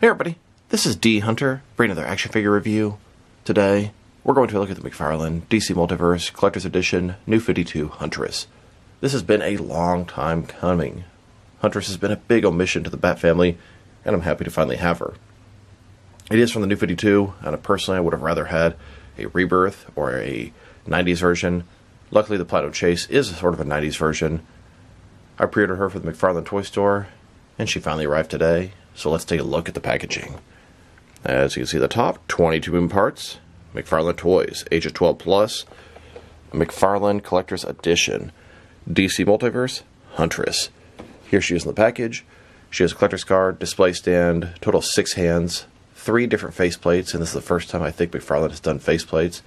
Hey everybody, this is D Hunter, bringing another action figure review. Today, we're going to look at the McFarlane DC Multiverse Collector's Edition New 52 Huntress. This has been a long time coming. Huntress has been a big omission to the Bat family, and I'm happy to finally have her. It is from the New 52, and personally I would have rather had a Rebirth or a 90s version. Luckily the Platinum Chase is sort of a 90s version. I pre-ordered her for the McFarlane toy store, and she finally arrived today. So let's take a look at the packaging. As you can see at the top, 22 moving parts, McFarlane Toys, age of 12 plus, McFarlane Collector's Edition, DC Multiverse, Huntress. Here she is in the package. She has a collector's card, display stand, total of 6 hands, 3 different faceplates, and this is the first time I think McFarlane has done faceplates.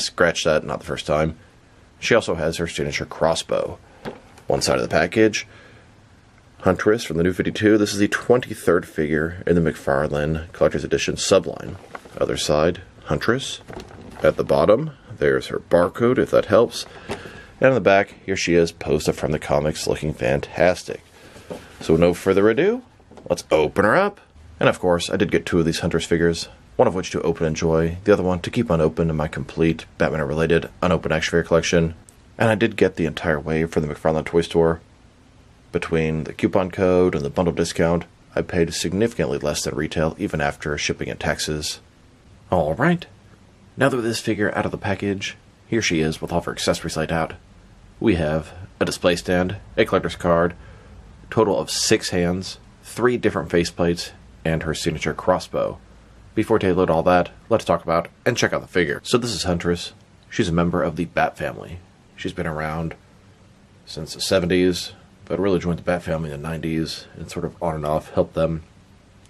Scratch that, not the first time. She also has her signature crossbow. One side of the package, Huntress from the New 52. This is the 23rd figure in the McFarlane Collector's Edition subline. Other side, Huntress. At the bottom, there's her barcode, if that helps. And on the back, here she is, posed up from the comics, looking fantastic. So with no further ado, let's open her up. And of course, I did get 2 of these Huntress figures, one of which to open and enjoy, the other one to keep unopened in my complete Batman-related unopened action figure collection. And I did get the entire wave from the McFarlane toy store. Between the coupon code and the bundle discount, I paid significantly less than retail, even after shipping and taxes. Alright, now that with this figure out of the package, here she is with all of her accessories laid out. We have a display stand, a collector's card, total of 6 hands, 3 different faceplates, and her signature crossbow. Before we take a look at all that, let's talk about and check out the figure. So this is Huntress. She's a member of the Bat family. She's been around since the 70s. But really joined the Bat family in the 90s, and sort of on and off helped them.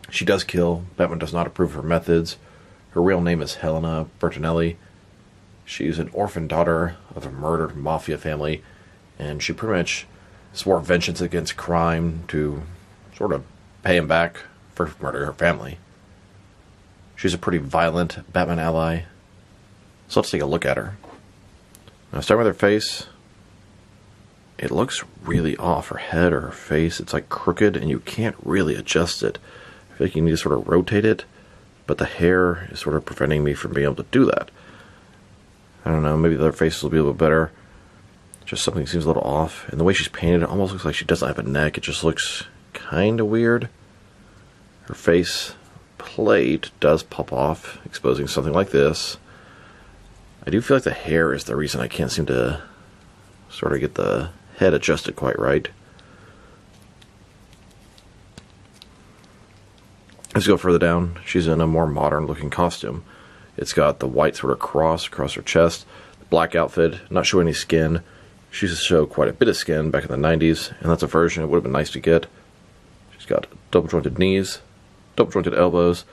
She does kill. Batman does not approve of her methods. Her real name is Helena Bertinelli. She's an orphan daughter of a murdered mafia family, and she pretty much swore vengeance against crime to sort of pay him back for murdering her family. She's a pretty violent Batman ally. So let's take a look at her. Now, starting with her face, it looks really off. Her head or her face, it's like crooked and you can't really adjust it. I feel like you need to sort of rotate it, but the hair is sort of preventing me from being able to do that. I don't know, maybe the other faces will be a little bit better. Just something seems a little off. And the way she's painted, it almost looks like she doesn't have a neck. It just looks kind of weird. Her face plate does pop off, exposing something like this. I do feel like the hair is the reason I can't seem to sort of get the head adjusted quite right. Let's go further down. She's in a more modern looking costume. It's got the white sort of cross across her chest, the black outfit, not showing any skin. She used to show quite a bit of skin back in the 90s, and that's a version it would have been nice to get. She's got double jointed knees, double jointed elbows,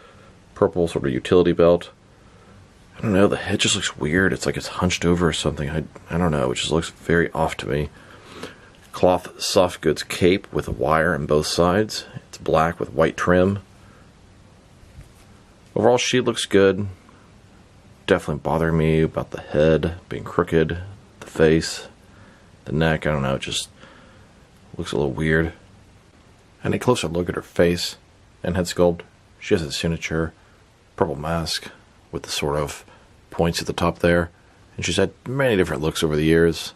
purple sort of utility belt. I don't know, the head just looks weird. It's like it's hunched over or something. I don't know, it just looks very off to me. Cloth soft goods cape with a wire on both sides. It's black with white trim. Overall, she looks good. Definitely bothering me about the head being crooked, the face, the neck. I don't know, it just looks a little weird. And a closer look at her face and head sculpt. She has a signature purple mask with the sort of points at the top there. And she's had many different looks over the years.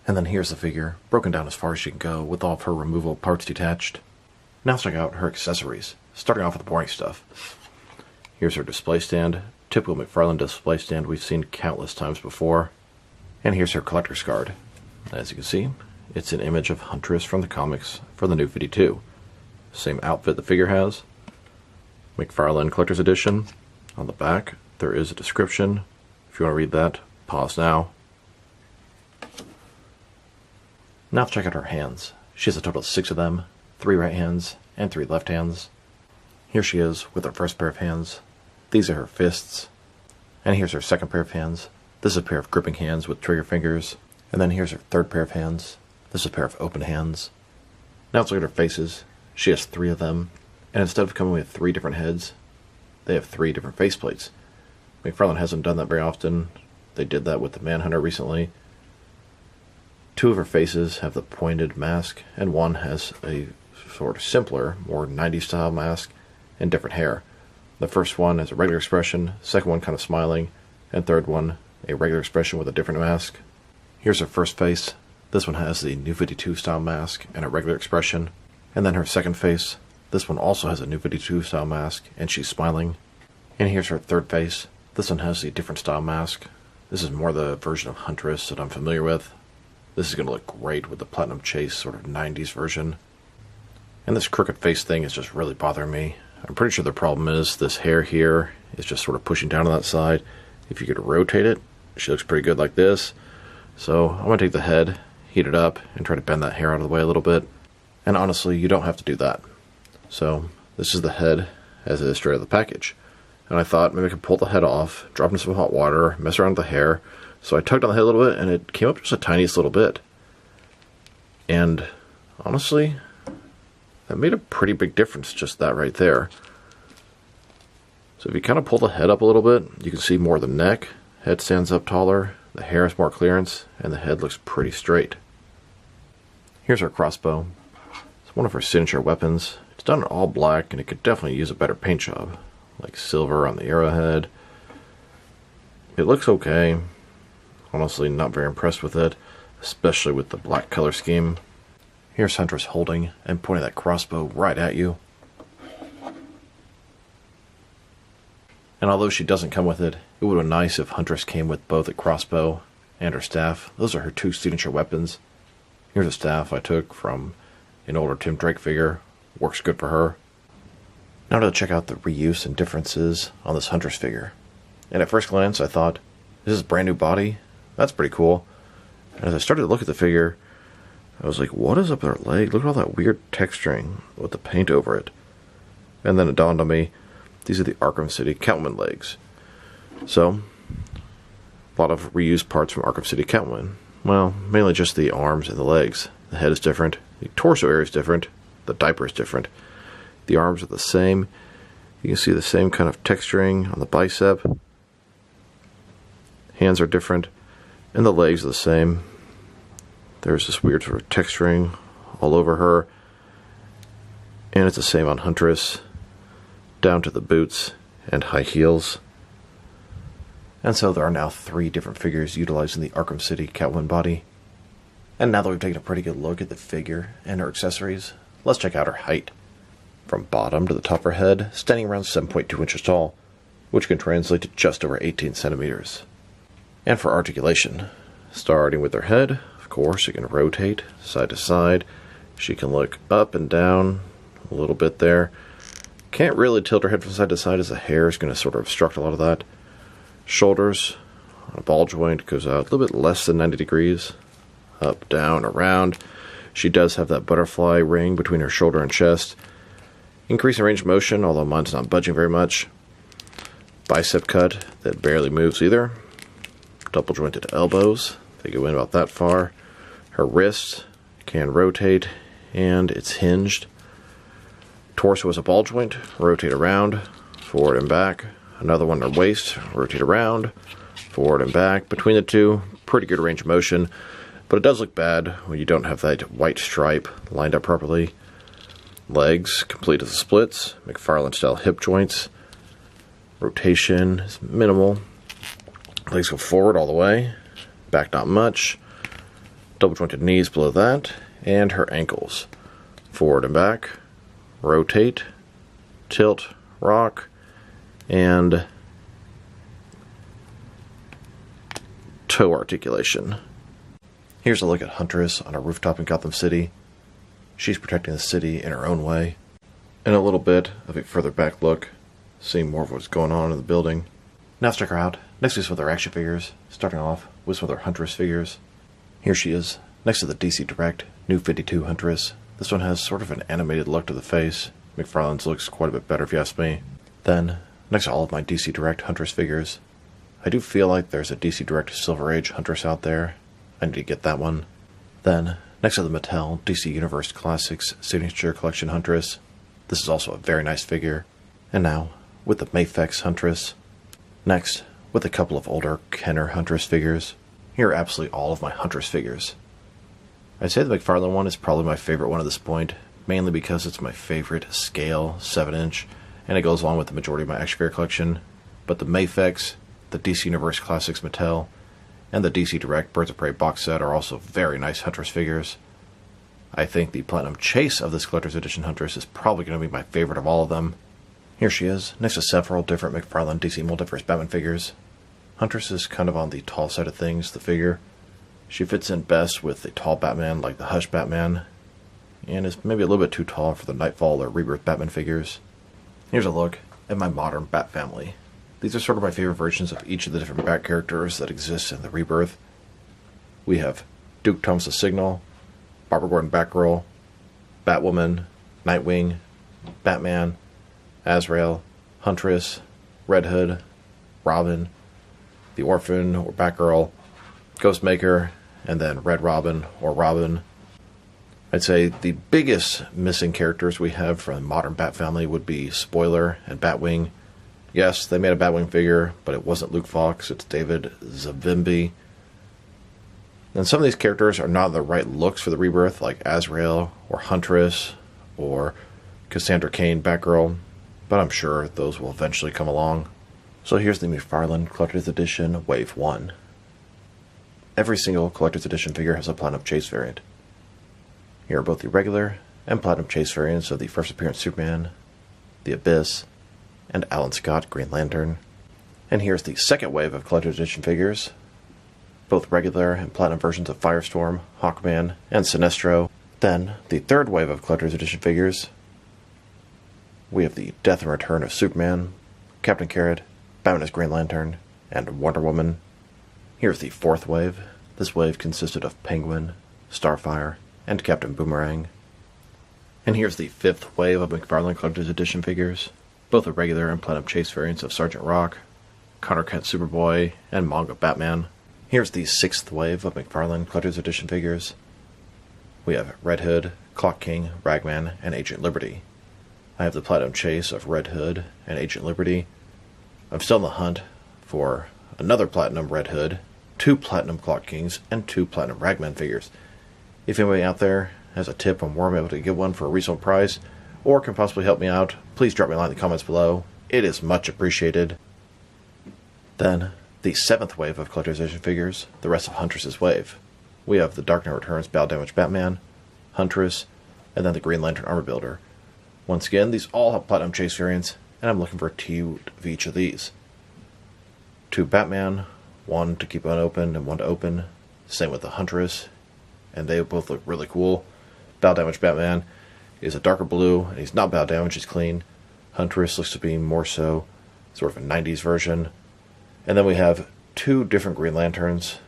And then here's the figure, broken down as far as she can go, with all of her removable parts detached. Now let's check out her accessories, starting off with the boring stuff. Here's her display stand, typical McFarlane display stand we've seen countless times before. And here's her collector's card. As you can see, it's an image of Huntress from the comics for the New 52. Same outfit the figure has. McFarlane Collector's Edition. On the back, there is a description. If you want to read that, pause now. Now let's check out her hands. She has a total of 6 of them, 3 right hands and 3 left hands. Here she is with her first pair of hands. These are her fists. And here's her second pair of hands. This is a pair of gripping hands with trigger fingers. And then here's her third pair of hands. This is a pair of open hands. Now let's look at her faces. She has 3 of them. And instead of coming with 3 different heads, they have 3 different faceplates. McFarlane hasn't done that very often. They did that with the Manhunter recently. 2 Two of her faces have the pointed mask, and one has a sort of simpler, more 90s style mask and different hair. The first one has a regular expression, second one kind of smiling, and third one a regular expression with a different mask. Here's her first face. This one has the New 52 style mask and a regular expression. And then her second face. This one also has a New 52 style mask and she's smiling. And here's her third face. This one has a different style mask. This is more the version of Huntress that I'm familiar with. This is going to look great with the Platinum Chase sort of 90s version. And this crooked face thing is just really bothering me. I'm pretty sure the problem is this hair here is just sort of pushing down on that side. If you could rotate it, she looks pretty good like this. So I'm going to take the head, heat it up, and try to bend that hair out of the way a little bit. And honestly, you don't have to do that. So this is the head as it is straight out of the package. And I thought maybe I could pull the head off, drop in some hot water, mess around with the hair. So I tugged on the head a little bit, and it came up just the tiniest little bit. And honestly, that made a pretty big difference, just that right there. So if you kind of pull the head up a little bit, you can see more of the neck. Head stands up taller, the hair has more clearance, and the head looks pretty straight. Here's her crossbow. It's one of her signature weapons. It's done in all black, and it could definitely use a better paint job, like silver on the arrowhead. It looks okay. Honestly, not very impressed with it, especially with the black color scheme. Here's Huntress holding and pointing that crossbow right at you. And although she doesn't come with it, it would have been nice if Huntress came with both a crossbow and her staff. Those are her two signature weapons. Here's a staff I took from an older Tim Drake figure. Works good for her. Now to check out the reuse and differences on this Huntress figure. And at first glance I thought, this is a brand new body? That's pretty cool. And as I started to look at the figure, I was like, what is up with her leg? Look at all that weird texturing with the paint over it. And then it dawned on me, these are the Arkham City Catwoman legs. So, a lot of reused parts from Arkham City Catwoman. Well, mainly just the arms and the legs. The head is different. The torso area is different. The diaper is different. The arms are the same. You can see the same kind of texturing on the bicep. Hands are different. And the legs are the same. There's this weird sort of texturing all over her. And it's the same on Huntress, down to the boots and high heels. And so there are now 3 different figures utilizing the Arkham City Catwoman body. And now that we've taken a pretty good look at the figure and her accessories, let's check out her height. From bottom to the top of her head, standing around 7.2 inches tall, which can translate to just over 18 centimeters. And for articulation, starting with her head, of course, she can rotate side to side. She can look up and down a little bit there. Can't really tilt her head from side to side as the hair is going to sort of obstruct a lot of that. Shoulders on a ball joint goes out a little bit less than 90 degrees. Up, down, around. She does have that butterfly ring between her shoulder and chest. Increasing range of motion, although mine's not budging very much. Bicep cut that barely moves either. Double jointed elbows. They go in about that far. Her wrist can rotate and it's hinged. Torso is a ball joint. Rotate around, forward and back. Another one, her waist. Rotate around, forward and back. Between the two, pretty good range of motion. But it does look bad when you don't have that white stripe lined up properly. Legs, complete as the splits. McFarlane style hip joints. Rotation is minimal. Legs go forward all the way. Back not much. Double jointed knees below that. And her ankles. Forward and back. Rotate. Tilt. Rock. And toe articulation. Here's a look at Huntress on a rooftop in Gotham City. She's protecting the city in her own way. And a little bit of a further back look, seeing more of what's going on in the building. Now let's check her out next to some of their action figures, starting off with some of their Huntress figures. Here she is, next to the DC Direct New 52 Huntress. This one has sort of an animated look to the face. McFarlane's looks quite a bit better if you ask me. Then, next to all of my DC Direct Huntress figures, I do feel like there's a DC Direct Silver Age Huntress out there. I need to get that one. Then, next to the Mattel DC Universe Classics Signature Collection Huntress, this is also a very nice figure. And now, with the Mafex Huntress. Next, with a couple of older Kenner Huntress figures. Here are absolutely all of my Huntress figures. I'd say the McFarlane one is probably my favorite one at this point, mainly because it's my favorite scale, 7-inch, and it goes along with the majority of my action figure collection. But the Mafex, the DC Universe Classics Mattel, and the DC Direct Birds of Prey box set are also very nice Huntress figures. I think the Platinum Chase of this Collector's Edition Huntress is probably going to be my favorite of all of them. Here she is, next to several different McFarlane DC Multiverse Batman figures. Huntress is kind of on the tall side of things, the figure. She fits in best with the tall Batman like the Hush Batman, and is maybe a little bit too tall for the Nightfall or Rebirth Batman figures. Here's a look at my modern Bat family. These are sort of my favorite versions of each of the different Bat characters that exist in the Rebirth. We have Duke Thomas the Signal, Barbara Gordon Batgirl, Batwoman, Nightwing, Batman, Azrael, Huntress, Red Hood, Robin, the Orphan or Batgirl, Ghostmaker, and then Red Robin or Robin. I'd say the biggest missing characters we have from the modern Bat family would be Spoiler and Batwing. Yes, they made a Batwing figure, but it wasn't Luke Fox, it's David Zavimbi. And some of these characters are not the right looks for the Rebirth, like Azrael or Huntress or Cassandra Cain Batgirl, but I'm sure those will eventually come along. So here's the McFarlane Collector's Edition Wave 1. Every single Collector's Edition figure has a Platinum Chase variant. Here are both the regular and Platinum Chase variants of the first appearance Superman, the Abyss, and Alan Scott Green Lantern. And here's the second wave of Collector's Edition figures, both regular and Platinum versions of Firestorm, Hawkman, and Sinestro. Then, the third wave of Collector's Edition figures, we have the Death and Return of Superman, Captain Carrot, Batman as Green Lantern, and Wonder Woman. Here's the fourth wave. This wave consisted of Penguin, Starfire, and Captain Boomerang. And here's the fifth wave of McFarlane Collector's Edition figures, both the regular and Platinum Chase variants of Sergeant Rock, Connor Kent Superboy, and Manga Batman. Here's the sixth wave of McFarlane Collector's Edition figures. We have Red Hood, Clock King, Ragman, and Agent Liberty. I have the Platinum Chase of Red Hood and Agent Liberty. I'm still in the hunt for another Platinum Red Hood, 2 Platinum Clock Kings, and 2 Platinum Ragman figures. If anybody out there has a tip on where I'm able to get one for a reasonable price, or can possibly help me out, please drop me a line in the comments below. It is much appreciated. Then, the seventh wave of Collector's Edition figures, the rest of Huntress's wave. We have the Dark Knight Returns Battle Damage Batman, Huntress, and then the Green Lantern Armor Builder. Once again, these all have Platinum Chase variants, and I'm looking for 2 of each of these. 2 Batman, 1 to keep unopened and 1 to open. Same with the Huntress, and they both look really cool. Battle Damage Batman is a darker blue, and he's not battle damage, he's clean. Huntress looks to be more so sort of a 90s version. And then we have 2 different Green Lanterns.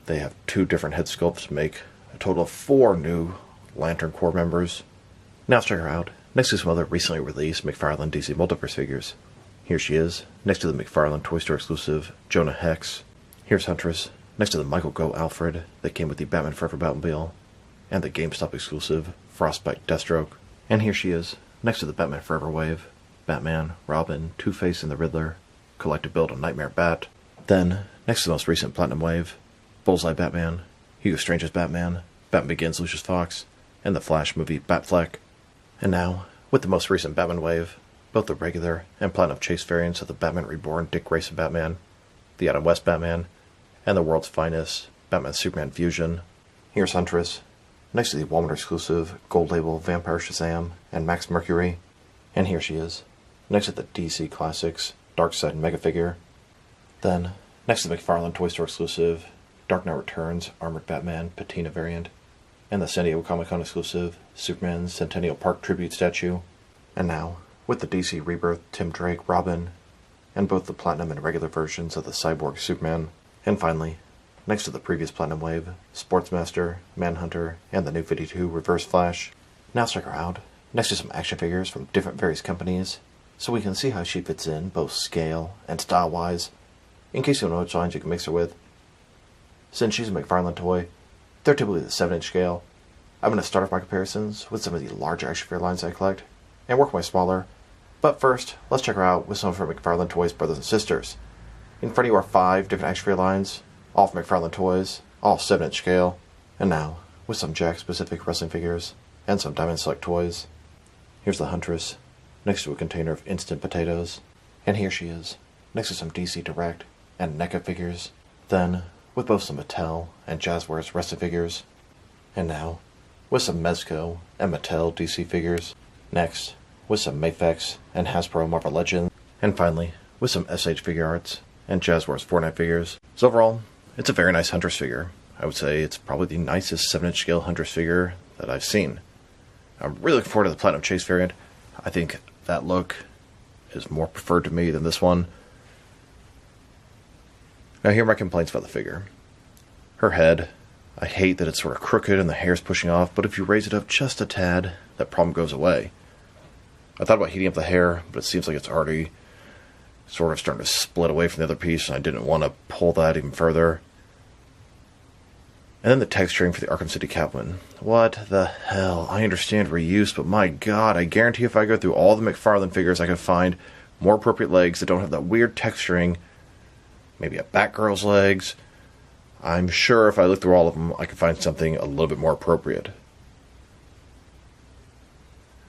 They have 2 different head sculpts to make a total of 4 new Lantern Corps members. Now let's check her out, next to some other recently released McFarlane DC Multiverse figures. Here she is, next to the McFarlane Toy Store exclusive Jonah Hex. Here's Huntress, next to the Michael Go Alfred that came with the Batman Forever Batmobile, and the GameStop exclusive Frostbite Deathstroke. And here she is, next to the Batman Forever wave, Batman, Robin, Two-Face and the Riddler, collective build of Nightmare Bat. Then, next to the most recent Platinum wave, Bullseye Batman, Hugo Strange's Batman, Batman Begins Lucius Fox, and the Flash movie Batfleck. And now, with the most recent Batman wave, both the regular and Platinum Chase variants of the Batman Reborn Dick Grayson Batman, the Adam West Batman, and the world's finest Batman Superman Fusion. Here's Huntress, next to the Walmart exclusive Gold Label Vampire Shazam and Max Mercury. And here she is, next to the DC Classics Darkseid Mega Figure. Then, next to the McFarlane Toy Store exclusive Dark Knight Returns Armored Batman Patina variant, and the San Diego Comic-Con exclusive Superman Centennial Park Tribute Statue. And now, with the DC Rebirth Tim Drake Robin, and both the Platinum and regular versions of the Cyborg Superman. And finally, next to the previous Platinum wave, Sportsmaster, Manhunter, and the New 52 Reverse Flash. Now let's check her out, next to some action figures from different various companies, so we can see how she fits in, both scale and style-wise, in case you don't know which lines you can mix her with. Since she's a McFarlane toy, they're typically the 7-inch scale. I'm going to start off my comparisons with some of the larger action figure lines I collect, and work my smaller. But first, let's check her out with some of her McFarlane Toys brothers and sisters. In front of you are 5 different action figure lines, all from McFarlane Toys, all 7-inch scale. And now, with some Jack-specific wrestling figures and some Diamond Select toys. Here's the Huntress, next to a container of instant potatoes. And here she is, next to some DC Direct and NECA figures. Then, with both some Mattel and Jazzwares wrestling figures. And now, with some Mezco and Mattel DC figures. Next, with some Mafex and Hasbro Marvel Legends. And finally, with some SH Figure Arts and Jazzwares Fortnite figures. So overall, it's a very nice Huntress figure. I would say it's probably the nicest 7-inch scale Huntress figure that I've seen. I'm really looking forward to the Platinum Chase variant. I think that look is more preferred to me than this one. Now here are my complaints about the figure. Her head, I hate that it's sort of crooked and the hair's pushing off, but if you raise it up just a tad, that problem goes away. I thought about heating up the hair, but it seems like it's already sort of starting to split away from the other piece, and I didn't want to pull that even further. And then the texturing for the Arkham City Catwoman. What the hell? I understand reuse, but my god, I guarantee if I go through all the McFarlane figures, I can find more appropriate legs that don't have that weird texturing. Maybe a Batgirl's legs. I'm sure if I look through all of them, I can find something a little bit more appropriate.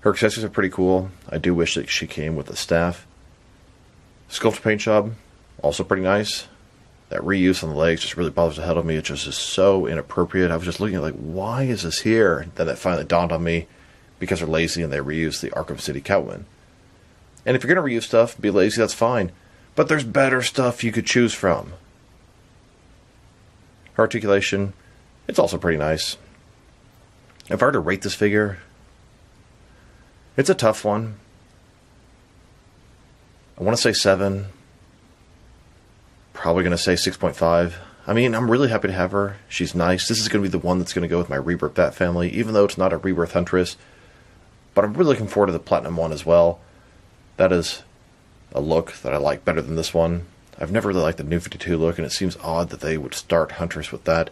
Her accessories are pretty cool. I do wish that she came with a staff. Sculpture paint job, also pretty nice. That reuse on the legs just really bothers the hell out of me. It just is so inappropriate. I was just looking at like, why is this here? Then it finally dawned on me because they're lazy and they reuse the Arkham City Catwoman. And if you're going to reuse stuff, be lazy, that's fine. But there's better stuff you could choose from. Her articulation, it's also pretty nice. If I were to rate this figure, it's a tough one. I want to say 7. Probably going to say 6.5. I mean, I'm really happy to have her. She's nice. This is going to be the one that's going to go with my Rebirth Bat family, even though it's not a Rebirth Huntress. But I'm really looking forward to the Platinum one as well. That is a look that I like better than this one. I've never really liked the New 52 look, and it seems odd that they would start Huntress with that.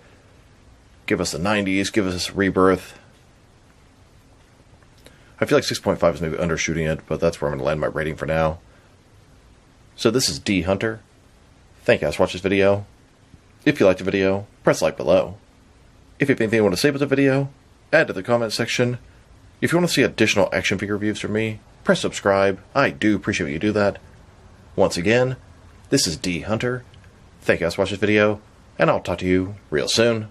Give us the 90s, give us Rebirth. I feel like 6.5 is maybe undershooting it, but that's where I'm going to land my rating for now. So this is D Hunter. Thank you guys for watching this video. If you liked the video, press like below. If you have anything you want to say about the video, add to the comment section. If you want to see additional action figure reviews from me, press subscribe. I do appreciate when you do that. Once again, this is D Hunter. Thank you guys for watching this video, and I'll talk to you real soon.